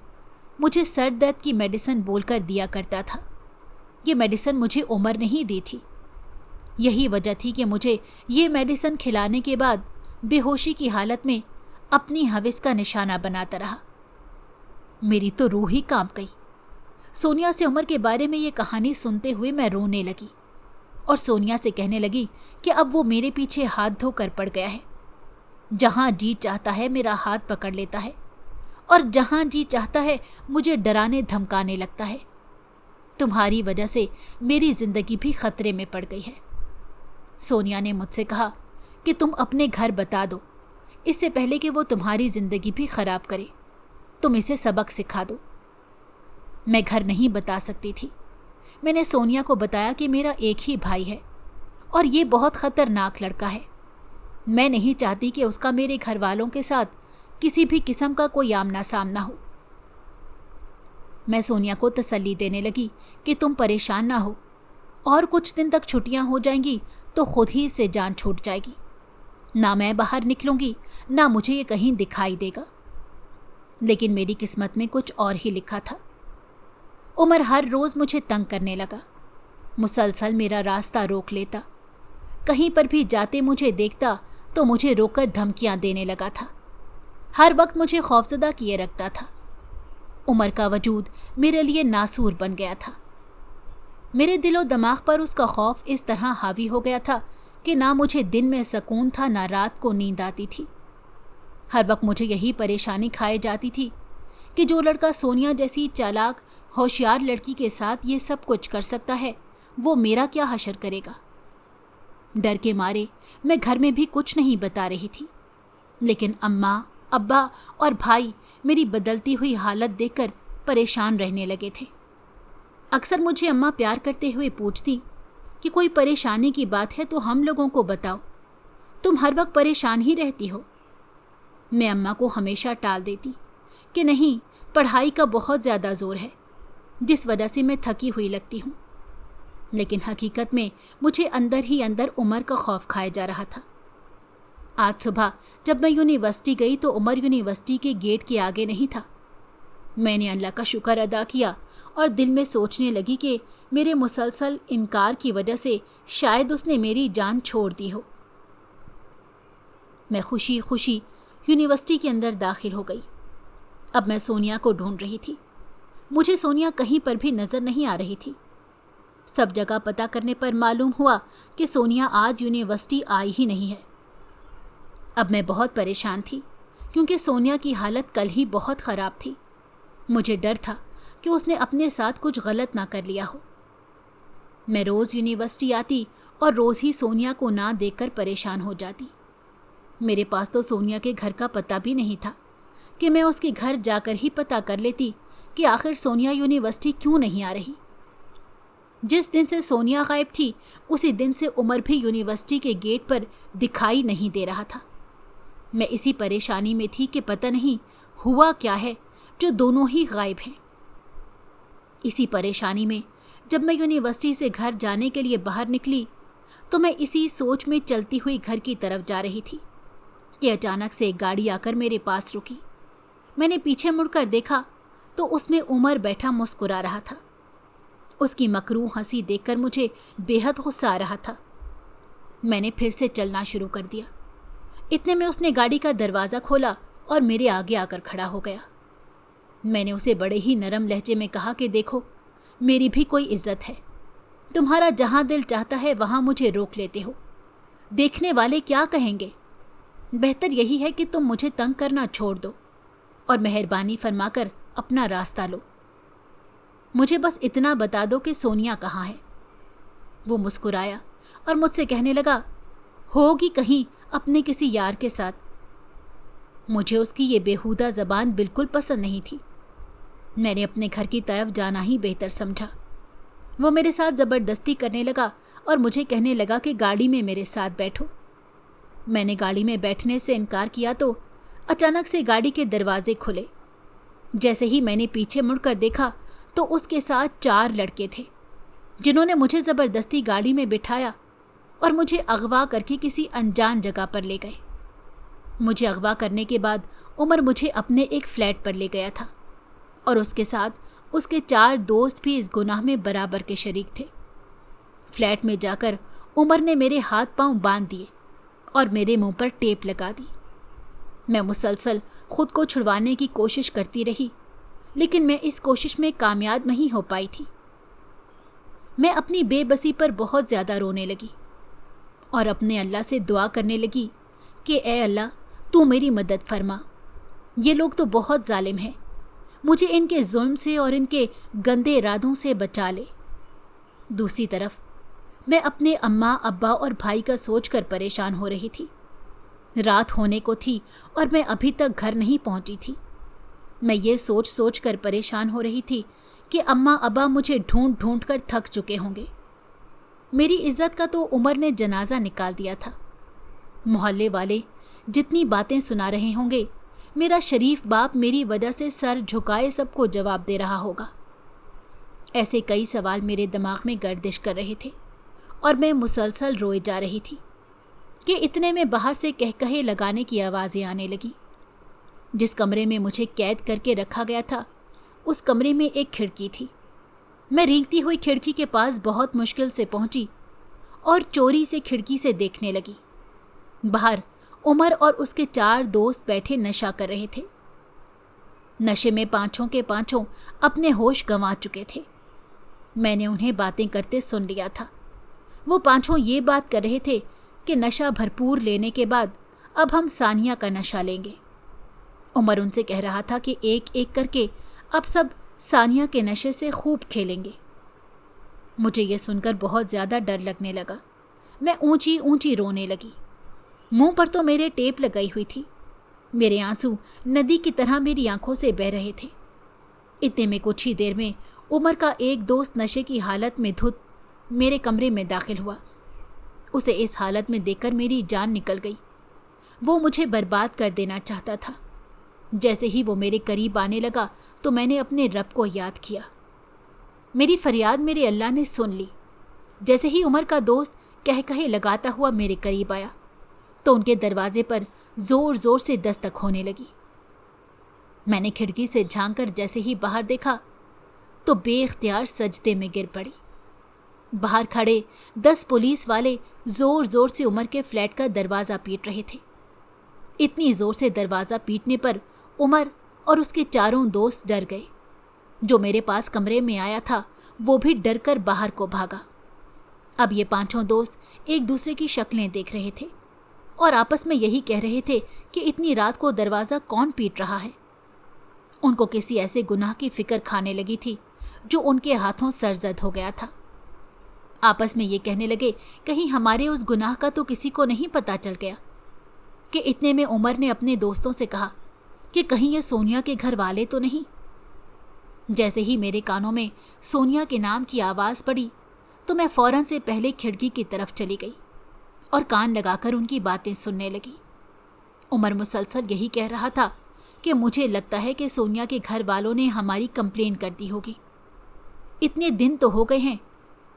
मुझे सर दर्द की मेडिसिन बोलकर दिया करता था। ये मेडिसिन मुझे उमर ने ही दी थी। यही वजह थी कि मुझे ये मेडिसिन खिलाने के बाद बेहोशी की हालत में अपनी हविस का निशाना बनाता रहा। मेरी तो रूह ही कांप गई। सोनिया से उमर के बारे में ये कहानी सुनते हुए मैं रोने लगी और सोनिया से कहने लगी कि अब वो मेरे पीछे हाथ धोकर पड़ गया है। जहां जी चाहता है मेरा हाथ पकड़ लेता है और जहां जी चाहता है मुझे डराने धमकाने लगता है। तुम्हारी वजह से मेरी जिंदगी भी खतरे में पड़ गई है। सोनिया ने मुझसे कहा कि तुम अपने घर बता दो, इससे पहले कि वो तुम्हारी जिंदगी भी खराब करे। तुम इसे सबक सिखा दो। मैं घर नहीं बता सकती थी। मैंने सोनिया को बताया कि मेरा एक ही भाई है और ये बहुत खतरनाक लड़का है। मैं नहीं चाहती कि उसका मेरे घर वालों के साथ किसी भी किस्म का कोई आमना सामना हो। मैं सोनिया को तसल्ली देने लगी कि तुम परेशान ना हो, और कुछ दिन तक छुट्टियां हो जाएंगी तो खुद ही इससे जान छूट जाएगी। ना मैं बाहर निकलूंगी, ना मुझे ये कहीं दिखाई देगा। लेकिन मेरी किस्मत में कुछ और ही लिखा था। उमर हर रोज मुझे तंग करने लगा। मुसलसल मेरा रास्ता रोक लेता। कहीं पर भी जाते मुझे देखता तो मुझे रोककर धमकियां देने लगा था। हर वक्त मुझे खौफजदा किए रखता था। उमर का वजूद मेरे लिए नासूर बन गया था। मेरे दिलो दिमाग पर उसका खौफ इस तरह हावी हो गया था कि ना मुझे दिन में सुकून था, ना रात को नींद आती थी। हर वक्त मुझे यही परेशानी खाए जाती थी कि जो लड़का सोनिया जैसी चालाक होशियार लड़की के साथ ये सब कुछ कर सकता है, वो मेरा क्या हशर करेगा। डर के मारे मैं घर में भी कुछ नहीं बता रही थी, लेकिन अम्मा, अब्बा और भाई मेरी बदलती हुई हालत देखकर परेशान रहने लगे थे। अक्सर मुझे अम्मा प्यार करते हुए पूछती कि कोई परेशानी की बात है तो हम लोगों को बताओ, तुम हर वक्त परेशान ही रहती हो। मैं अम्मा को हमेशा टाल देती कि नहीं, पढ़ाई का बहुत ज़्यादा जोर है, जिस वजह से मैं थकी हुई लगती हूँ। लेकिन हकीकत में मुझे अंदर ही अंदर उमर का खौफ खाया जा रहा था। आज सुबह जब मैं यूनिवर्सिटी गई तो उमर यूनिवर्सिटी के गेट के आगे नहीं था। मैंने अल्लाह का शुक्र अदा किया और दिल में सोचने लगी कि मेरे मुसलसल इनकार की वजह से शायद उसने मेरी जान छोड़ दी हो। मैं खुशी खुशी यूनिवर्सिटी के अंदर दाखिल हो गई। अब मैं सोनिया को ढूंढ रही थी। मुझे सोनिया कहीं पर भी नज़र नहीं आ रही थी। सब जगह पता करने पर मालूम हुआ कि सोनिया आज यूनिवर्सिटी आई ही नहीं है। अब मैं बहुत परेशान थी क्योंकि सोनिया की हालत कल ही बहुत ख़राब थी। मुझे डर था कि उसने अपने साथ कुछ गलत ना कर लिया हो। मैं रोज़ यूनिवर्सिटी आती और रोज़ ही सोनिया को ना देखकर परेशान हो जाती। मेरे पास तो सोनिया के घर का पता भी नहीं था कि मैं उसके घर जाकर ही पता कर लेती कि आखिर सोनिया यूनिवर्सिटी क्यों नहीं आ रही। जिस दिन से सोनिया गायब थी उसी दिन से उमर भी यूनिवर्सिटी के गेट पर दिखाई नहीं दे रहा था। मैं इसी परेशानी में थी कि पता नहीं हुआ क्या है जो दोनों ही गायब हैं। इसी परेशानी में जब मैं यूनिवर्सिटी से घर जाने के लिए बाहर निकली तो मैं इसी सोच में चलती हुई घर की तरफ जा रही थी कि अचानक से एक गाड़ी आकर मेरे पास रुकी। मैंने पीछे मुड़कर देखा तो उसमें उमर बैठा मुस्कुरा रहा था। उसकी मकरूह हंसी देखकर मुझे बेहद गुस्सा आ रहा था। मैंने फिर से चलना शुरू कर दिया। इतने में उसने गाड़ी का दरवाज़ा खोला और मेरे आगे आकर खड़ा हो गया। मैंने उसे बड़े ही नरम लहजे में कहा कि देखो, मेरी भी कोई इज्जत है। तुम्हारा जहाँ दिल चाहता है वहाँ मुझे रोक लेते हो। देखने वाले क्या कहेंगे? बेहतर यही है कि तुम मुझे तंग करना छोड़ दो और मेहरबानी फरमाकर अपना रास्ता लो। मुझे बस इतना बता दो कि सोनिया कहाँ है। वो मुस्कुराया और मुझसे कहने लगा, होगी कहीं अपने किसी यार के साथ। मुझे उसकी ये बेहुदा ज़बान बिल्कुल पसंद नहीं थी। मैंने अपने घर की तरफ जाना ही बेहतर समझा। वो मेरे साथ ज़बरदस्ती करने लगा और मुझे कहने लगा कि गाड़ी में मेरे साथ बैठो। मैंने गाड़ी में बैठने से इनकार किया तो अचानक से गाड़ी के दरवाजे खुले। जैसे ही मैंने पीछे मुड़कर देखा तो उसके साथ 4 लड़के थे जिन्होंने मुझे ज़बरदस्ती गाड़ी में बिठाया और मुझे अगवा करके किसी अनजान जगह पर ले गए। मुझे अगवा करने के बाद उमर मुझे अपने एक फ्लैट पर ले गया था और उसके साथ اس کے 4 دوست بھی اس گناہ میں برابر کے شریک تھے۔ فلیٹ میں جا کر عمر نے میرے ہاتھ پاؤں باندھ دیے اور میرے منہ پر ٹیپ لگا دی۔ میں مسلسل خود کو چھڑوانے کی کوشش کرتی رہی، لیکن میں اس کوشش میں کامیاب نہیں ہو پائی تھی۔ میں اپنی بے بسی پر بہت زیادہ رونے لگی اور اپنے اللہ سے دعا کرنے لگی کہ اے اللہ، تو میری مدد فرما۔ یہ لوگ تو بہت ظالم ہیں، مجھے ان کے ظلم سے اور ان کے گندے ارادوں سے بچا لے۔ دوسری طرف میں اپنے اماں، ابا اور بھائی کا سوچ کر پریشان ہو رہی تھی۔ رات ہونے کو تھی اور میں ابھی تک گھر نہیں پہنچی تھی۔ میں یہ سوچ کر پریشان ہو رہی تھی کہ اماں ابا مجھے ڈھونڈ ڈھونڈ کر تھک چکے ہوں گے۔ میری عزت کا تو عمر نے جنازہ نکال دیا تھا۔ محلے والے جتنی باتیں سنا رہے ہوں گے، میرا شریف باپ میری وجہ سے سر جھکائے سب کو جواب دے رہا ہوگا۔ ایسے کئی سوال میرے دماغ میں گردش کر رہے تھے اور میں مسلسل روئے جا رہی تھی کہ اتنے میں باہر سے کہے لگانے کی آوازیں آنے لگی۔ جس کمرے میں مجھے قید کر کے رکھا گیا تھا، اس کمرے میں ایک کھڑکی تھی۔ میں رینگتی ہوئی کھڑکی کے پاس بہت مشکل سے پہنچی اور چوری سے کھڑکی سے دیکھنے لگی۔ باہر عمر اور اس کے 4 دوست بیٹھے نشہ کر رہے تھے۔ نشے میں پانچوں کے پانچوں اپنے ہوش گنوا چکے تھے۔ میں نے انہیں باتیں کرتے سن لیا تھا۔ وہ پانچوں یہ بات کر رہے تھے کہ نشہ بھرپور لینے کے بعد اب ہم ثانیہ کا نشہ لیں گے۔ عمر ان سے کہہ رہا تھا کہ ایک ایک کر کے اب سب ثانیہ کے نشے سے خوب کھیلیں گے۔ مجھے یہ سن کر بہت زیادہ ڈر لگنے لگا۔ میں اونچی اونچی رونے لگی۔ منہ پر تو میرے ٹیپ لگائی ہوئی تھی۔ میرے آنسو ندی کی طرح میری آنکھوں سے بہہ رہے تھے۔ اتنے میں کچھ ہی دیر میں عمر کا ایک دوست نشے کی حالت میں دھت میرے کمرے میں داخل ہوا۔ اسے اس حالت میں دیکھ کر میری جان نکل گئی۔ وہ مجھے برباد کر دینا چاہتا تھا۔ جیسے ہی وہ میرے قریب آنے لگا تو میں نے اپنے رب کو یاد کیا۔ میری فریاد میرے اللہ نے سن لی۔ جیسے ہی عمر کا دوست کہے لگاتا ہوا میرے قریب آیا تو ان کے دروازے پر زور زور سے دستک ہونے لگی۔ میں نے کھڑکی سے جھانک کر جیسے ہی باہر دیکھا تو بے اختیار سجدے میں گر پڑی۔ باہر کھڑے 10 پولیس والے زور زور سے عمر کے فلیٹ کا دروازہ پیٹ رہے تھے۔ اتنی زور سے دروازہ پیٹنے پر عمر اور اس کے 4 دوست ڈر گئے۔ جو میرے پاس کمرے میں آیا تھا وہ بھی ڈر کر باہر کو بھاگا۔ اب یہ 5 دوست ایک دوسرے کی شکلیں دیکھ رہے تھے اور آپس میں یہی کہہ رہے تھے کہ اتنی رات کو دروازہ کون پیٹ رہا ہے۔ ان کو کسی ایسے گناہ کی فکر کھانے لگی تھی جو ان کے ہاتھوں سرزد ہو گیا تھا۔ آپس میں یہ کہنے لگے کہیں ہمارے اس گناہ کا تو کسی کو نہیں پتہ چل گیا۔ کہ اتنے میں عمر نے اپنے دوستوں سے کہا کہ کہیں یہ سونیا کے گھر والے تو نہیں۔ جیسے ہی میرے کانوں میں سونیا کے نام کی آواز پڑی تو میں فوراً سے پہلے کھڑکی کی طرف چلی گئی اور کان لگا کر ان کی باتیں سننے لگی۔ عمر مسلسل یہی کہہ رہا تھا کہ مجھے لگتا ہے کہ سونیا کے گھر والوں نے ہماری کمپلین کر دی ہوگی۔ اتنے دن تو ہو گئے ہیں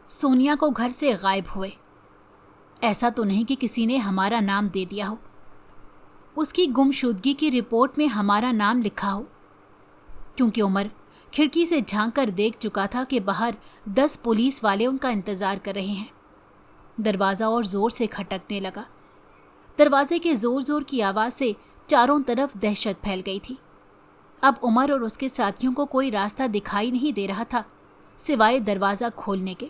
سونیا کو گھر سے غائب ہوئے۔ ایسا تو نہیں کہ کسی نے ہمارا نام دے دیا ہو، اس کی گمشدگی کی رپورٹ میں ہمارا نام لکھا ہو۔ کیونکہ عمر کھڑکی سے جھانک کر دیکھ چکا تھا کہ باہر 10 پولیس والے ان کا انتظار کر رہے ہیں۔ دروازہ اور زور سے کھٹکنے لگا۔ دروازے کے زور زور کی آواز سے چاروں طرف دہشت پھیل گئی تھی۔ اب عمر اور اس کے ساتھیوں کو کوئی راستہ دکھائی نہیں دے رہا تھا سوائے دروازہ کھولنے کے۔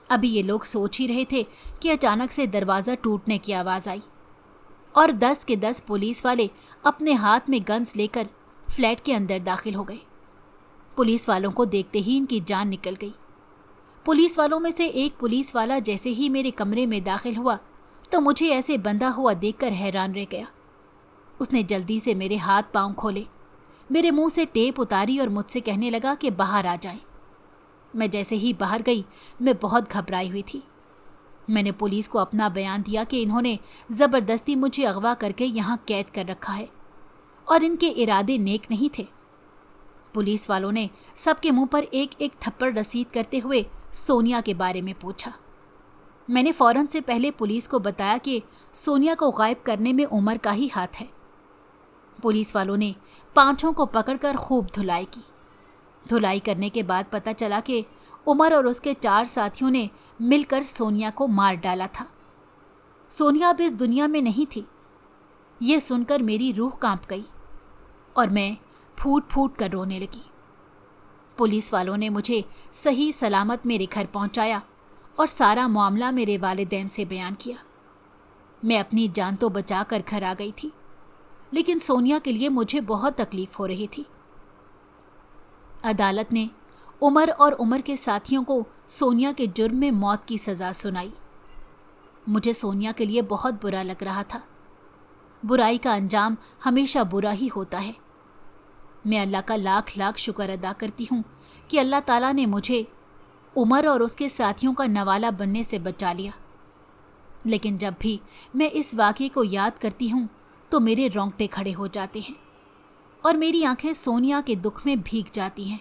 ابھی یہ لوگ سوچ ہی رہے تھے کہ اچانک سے دروازہ ٹوٹنے کی آواز آئی اور 10 کے 10 پولیس والے اپنے ہاتھ میں گنز لے کر فلیٹ کے اندر داخل ہو گئے۔ پولیس والوں کو دیکھتے ہی ان کی جان نکل گئی۔ پولیس والوں میں سے ایک پولیس والا جیسے ہی میرے کمرے میں داخل ہوا تو مجھے ایسے بندھا ہوا دیکھ کر حیران رہ گیا۔ اس نے جلدی سے میرے ہاتھ پاؤں کھولے، میرے منہ سے ٹیپ اتاری اور مجھ سے کہنے لگا کہ باہر آ جائیں۔ میں جیسے ہی باہر گئی میں بہت گھبرائی ہوئی تھی۔ میں نے پولیس کو اپنا بیان دیا کہ انہوں نے زبردستی مجھے اغوا کر کے یہاں قید کر رکھا ہے اور ان کے ارادے نیک نہیں تھے۔ پولیس والوں نے سب کے منہ پر ایک ایک تھپڑ رسید کرتے ہوئے سونیا کے بارے میں پوچھا۔ میں نے فوراً سے پہلے پولیس کو بتایا کہ سونیا کو غائب کرنے میں عمر کا ہی ہاتھ ہے۔ پولیس والوں نے 5 کو پکڑ کر خوب دھلائی کی۔ धुलाई करने के बाद पता चला कि उमर और उसके 4 साथियों ने मिलकर सोनिया को मार डाला था। सोनिया अब इस दुनिया में नहीं थी। ये सुनकर मेरी रूह कांप गई और मैं फूट फूट कर रोने लगी। पुलिस वालों ने मुझे सही सलामत मेरे घर पहुंचाया और सारा मामला मेरे वालिदैन से बयान किया। मैं अपनी जान तो बचा कर घर आ गई थी, लेकिन सोनिया के लिए मुझे बहुत तकलीफ हो रही थी। अदालत ने उमर और उमर के साथियों को सोनिया के जुर्म में मौत की सज़ा सुनाई। मुझे सोनिया के लिए बहुत बुरा लग रहा था। बुराई का अंजाम हमेशा बुरा ही होता है। मैं अल्लाह का लाख लाख शुक्र अदा करती हूँ कि अल्लाह ताला ने मुझे उमर और उसके साथियों का नवाला बनने से बचा लिया। लेकिन जब भी मैं इस वाक़ये को याद करती हूँ तो मेरे रोंगटे खड़े हो जाते हैं और मेरी आंखें सोनिया के दुख में भीग जाती हैं।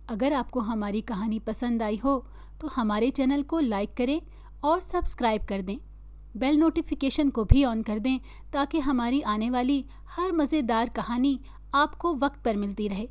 अगर आपको हमारी कहानी पसंद आई हो तो हमारे चैनल को लाइक करें और सब्सक्राइब कर दें। बेल नोटिफिकेशन को भी ऑन कर दें ताकि हमारी आने वाली हर मज़ेदार कहानी आपको वक्त पर मिलती रहे।